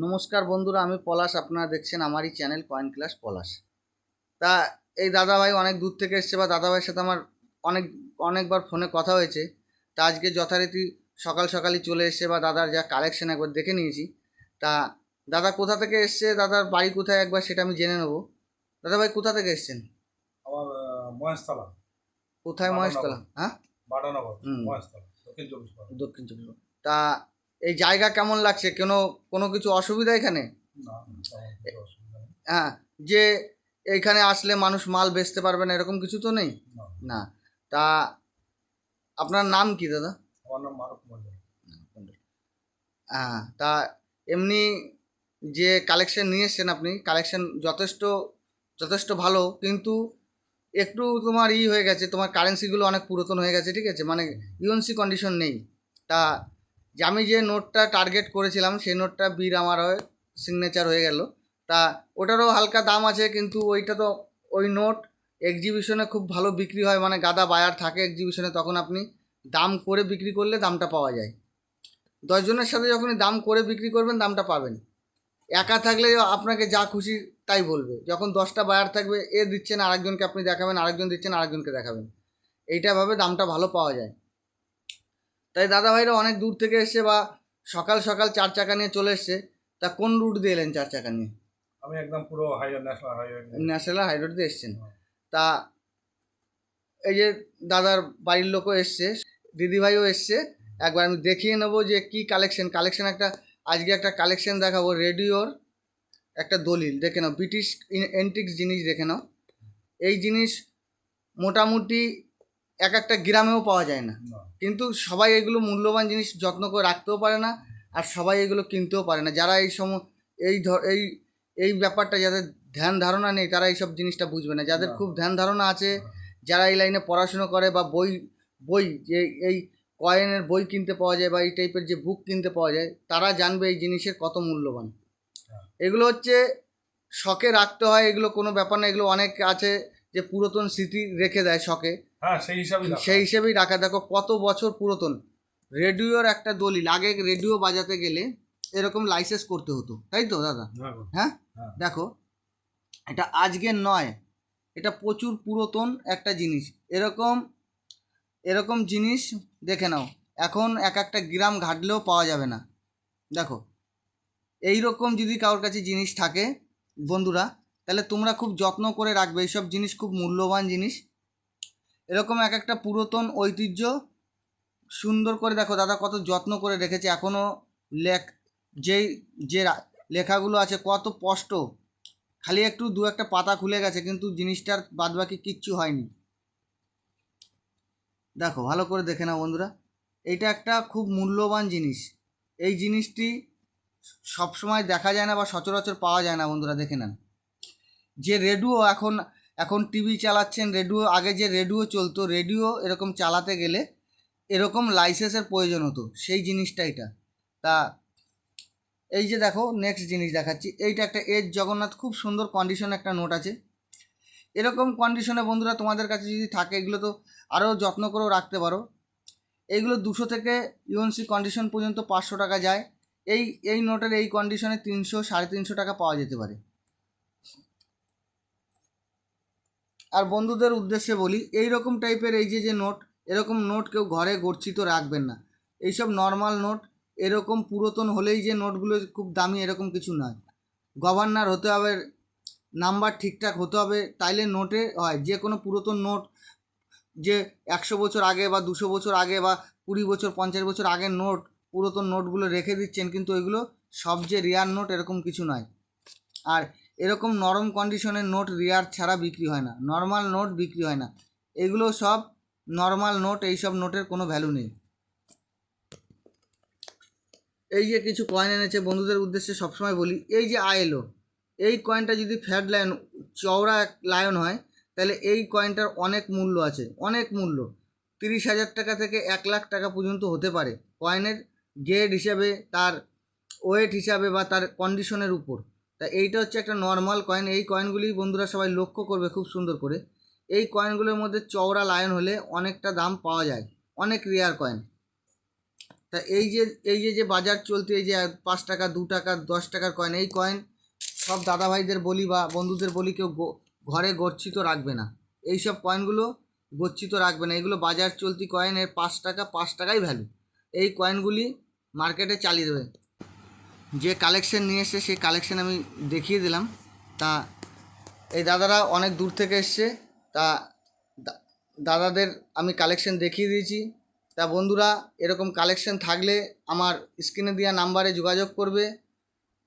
নমস্কার বন্ধুরা, আমি পলাশ। আপনারা দেখছেন আমারই চ্যানেল কয়েন ক্লাস পলাশ। তা এই দাদাভাই অনেক দূর থেকে এসছে, বা দাদাভাইয়ের সাথে আমার অনেক অনেকবার ফোনে কথা হয়েছে। তা আজকে যথারীতি সকাল সকালই চলে এসছে, বা দাদার যা কালেকশন একবার দেখে নিয়েছি। তা দাদা কোথা থেকে এসছে, দাদার বাড়ি কোথায়, একবার সেটা আমি জেনে নেবো। দাদাভাই কোথা থেকে এসছেন? আমার মহেশতলা, কোথায় বাটানগর। মহেশতলা? হ্যাঁ। বাটানগর, হুম। মহেশতলা, দক্ষিণ চব্বিশ পরগনা। দক্ষিণ চব্বিশ পরগনা। তা এই জায়গা কেমন লাগছে? কোনো কোনো কিছু অসুবিধা এখানে? না, তেমন কিছু অসুবিধা নেই। হ্যাঁ, যে এইখানে আসলে মানুষ মাল বেচতে পারবে না এরকম কিছু তো নেই? না, না। তা আপনার নাম কি দাদা? আমার নাম মারুফ মন্ডল। হ্যাঁ, তা এমনি যে কালেকশন নিয়ে এসছেন আপনি, কালেকশন যথেষ্ট যথেষ্ট ভালো, কিন্তু একটু তোমার হয়ে গেছে, তোমার কারেন্সিগুলো অনেক পুরাতন হয়ে গেছে, ঠিক আছে, মানে ইউএনসি কন্ডিশন নেই। তা যে আমি যে নোটটা টার্গেট করেছিলাম সেই নোটটা বীর আমার হয়ে সিগনেচার হয়ে গেল। তা ওটারও হালকা দাম আছে, কিন্তু ওইটা তো ওই নোট এক্সিবিশনে খুব ভালো বিক্রি হয়, মানে গাদা বায়ার থাকে এক্সিবিশনে, তখন আপনি দাম করে বিক্রি করলে দামটা পাওয়া যায়। 10 জনের সাথে যখনই দাম করে বিক্রি করবেন দামটা পাবেন। একা থাকলে আপনাকে যা খুশি তাই বলবে, যখন 10টা বায়ার থাকবে, এ দিচ্ছেন আরেকজনকে আপনি দেখাবেন, আরেকজন দিচ্ছেন আরেকজনকে দেখাবেন, এইটাভাবে দামটা ভালো পাওয়া যায়। তাই দাদাভাইরা অনেক দূর থেকে এসছে, বা সকাল সকাল 4 চাকা নিয়ে চলে এসছে। তা কোন রুট দিয়ে এলেন 4 চাকা নিয়ে? আমি একদম পুরো হাইওয়ে, ন্যাশনাল হাইওয়ে নিয়ে। ন্যাশনাল হাই রোড দিয়ে এসছেন। হ্যাঁ। তা এই যে দাদার বাড়ির লোকও এসছে, দিদিভাইও এসছে, একবার আমি দেখিয়ে নেবো যে কি কালেকশন কালেকশন একটা আজকে একটা কালেকশন দেখাবো। রেডিওর একটা দলিল দেখে নাও, ব্রিটিশ এন্টিক্স জিনিস দেখে নাও। এই জিনিস মোটামুটি এক একটা গ্রামেও পাওয়া যায় না, না, কিন্তু সবাই এগুলো মূল্যবান জিনিস যত্ন করে রাখতেও পারে না, আর সবাই এগুলো কিনতেও পারে না। যারা এই এই এই ব্যাপারটা যাদের ধ্যান ধারণা নেই, তারা এইসব জিনিসটা বুঝবে না। যাদের না। খুব ধ্যান ধারণা আছে, যারা এই লাইনে পড়াশুনো করে, বা বই বই যে এই কয়েনের বই কিনতে পাওয়া যায়, বা এই টাইপের যে বুক কিনতে পাওয়া যায়, তারা জানবে এই জিনিসের কত মূল্যবান। হ্যাঁ। এগুলো হচ্ছে শখে রাখতে হয়, এগুলো কোনো ব্যাপার না। এগুলো অনেক আছে যে পুরাতন স্মৃতি রেখে দেয় শখে, হ্যাঁ, সেই হিসাবেই রাখা সেই আছে। হিসেবেই রাখা। দেখো কত বছর পুরাতন রেডিওর একটা দলিল। আগে রেডিও বাজাতে গেলে এরকম লাইসেন্স করতে হতো, তাই তো দাদা? হ্যাঁ গো। হ্যাঁ। হ্যাঁ। দেখো, এটা আজকের নয়, এটা প্রচুর পুরাতন একটা জিনিস। এরকম এরকম জিনিস দেখে নাও, এখন এক একটা গ্রাম ঘাটলেও পাওয়া যাবে না। দেখো, এই রকম যদি কারোর কাছে জিনিস থাকে বন্ধুরা, তাহলে তোমরা খুব যত্ন করে রাখবে। এইসব জিনিস খুব মূল্যবান জিনিস। এরকম এক একটা পুরাতন ঐতিহ্য সুন্দর করে দেখো দাদা কত যত্ন করে রেখেছে। এখনও লেখ যেই যে লেখাগুলো আছে কত স্পষ্ট, খালি একটু দু একটা পাতা খুলে গেছে, কিন্তু জিনিসটার বাদবাকি কিচ্ছু হয়নি। দেখো ভালো করে দেখে নাও বন্ধুরা, এইটা একটা খুব মূল্যবান জিনিস। এই জিনিসটি সবসময় দেখা যায় না, বা সচরাচর পাওয়া যায় না বন্ধুরা, দেখে নেন। যে রেডিও এখন এখন টিভি চালাচ্ছেন, রেডিও আগে যে রেডিও চলতো, রেডিও এরকম চালাতে গেলে এরকম লাইসেন্সের প্রয়োজন হতো, সেই জিনিসটা এটা। তা এই যে দেখো নেক্সট জিনিস দেখাচ্ছি, এইটা একটা এজ জগন্নাথ, খুব সুন্দর কন্ডিশনে একটা নোট আছে। এরকম কন্ডিশনে বন্ধুরা তোমাদের কাছে যদি থাকে, এগুলো তো আরও যত্ন করেও রাখতে পারো। এইগুলো 200 থেকে ইউএনসি কন্ডিশন পর্যন্ত 500 টাকা যায়। এই এই নোটের এই কন্ডিশনে 300 350 টাকা পাওয়া যেতে পারে। আর বন্ধুদের উদ্দেশ্যে বলি, এই রকম টাইপের এই যে যে নোট, এরকম নোট কেউ ঘরে গচ্ছিত রাখবেন না। এইসব নর্মাল নোট, এরকম পুরাতন হলেই যে নোটগুলো খুব দামি এরকম কিছু নয়। গভর্নর হতে হবে, নাম্বার ঠিকঠাক হতে হবে, তাইলে নোটে হয়। যে কোনো পুরাতন নোট, যে 100 বছর আগে বা 200 বছর আগে বা 20 বছর 50 বছর আগের নোট, পুরাতন নোটগুলো রেখে দিচ্ছেন, কিন্তু ওইগুলো সব যে রেয়ার নোট এরকম কিছু নয়। আর এরকম নরম কন্ডিশনের নোট রেয়ার ছাড়া বিক্রি হয় না, নর্মাল নোট বিক্রি হয় না। এগুলো সব নর্মাল নোট, এইসব নোটের কোনো ভ্যালু নেই। এই যে কিছু কয়েন এনেছে বন্ধুদের উদ্দেশ্যে সবসময় বলি, এই যে আইএলও, এই কয়েনটা যদি ফ্যাট লায়ন চওড়া এক লায়ন হয়, তাহলে এই কয়েনটার অনেক মূল্য আছে, অনেক মূল্য। 30,000 টাকা থেকে 1,00,000 টাকা পর্যন্ত হতে পারে কয়েনের গ্রেড হিসাবে, তার ওয়েট হিসাবে, বা তার কন্ডিশনের উপর। তা এইটা হচ্ছে একটা নর্মাল কয়েন। এই কয়েনগুলি বন্ধুরা সবাই লক্ষ্য করবে খুব সুন্দর করে। এই কয়েনগুলোর মধ্যে চওড়া লায়ন হলে অনেকটা দাম পাওয়া যায়, অনেক রেয়ার কয়েন। তা তা এই যে বাজার চলতে এই যে 5 টাকা 2 টাকা 10 টাকার কয়েন, এই কয়েন সব দাদাভাইদের বলি বা বন্ধুদের বলি কেউ ঘরে গচ্ছিত রাখবে না। এই সব কয়েনগুলো গচ্ছিত রাখবে না, এগুলো বাজার চলতি কয়েন, এর 5 টাকা 5 টাকাই ভ্যালু। এই কয়েনগুলি মার্কেটে চালিয়ে দেবে। যে কালেকশন নিয়ে এসছে সেই কালেকশন আমি দেখিয়ে দিলাম। তা এই দাদারা অনেক দূর থেকে এসছে, তা দাদাদের আমি কালেকশন দেখিয়ে দিয়েছি। তা বন্ধুরা, এরকম কালেকশন থাকলে আমার স্ক্রিনে দেওয়া নাম্বারে যোগাযোগ করবে।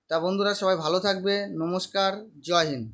তা বন্ধুরা, সবাই ভালো থাকবে। নমস্কার, জয় হিন্দ।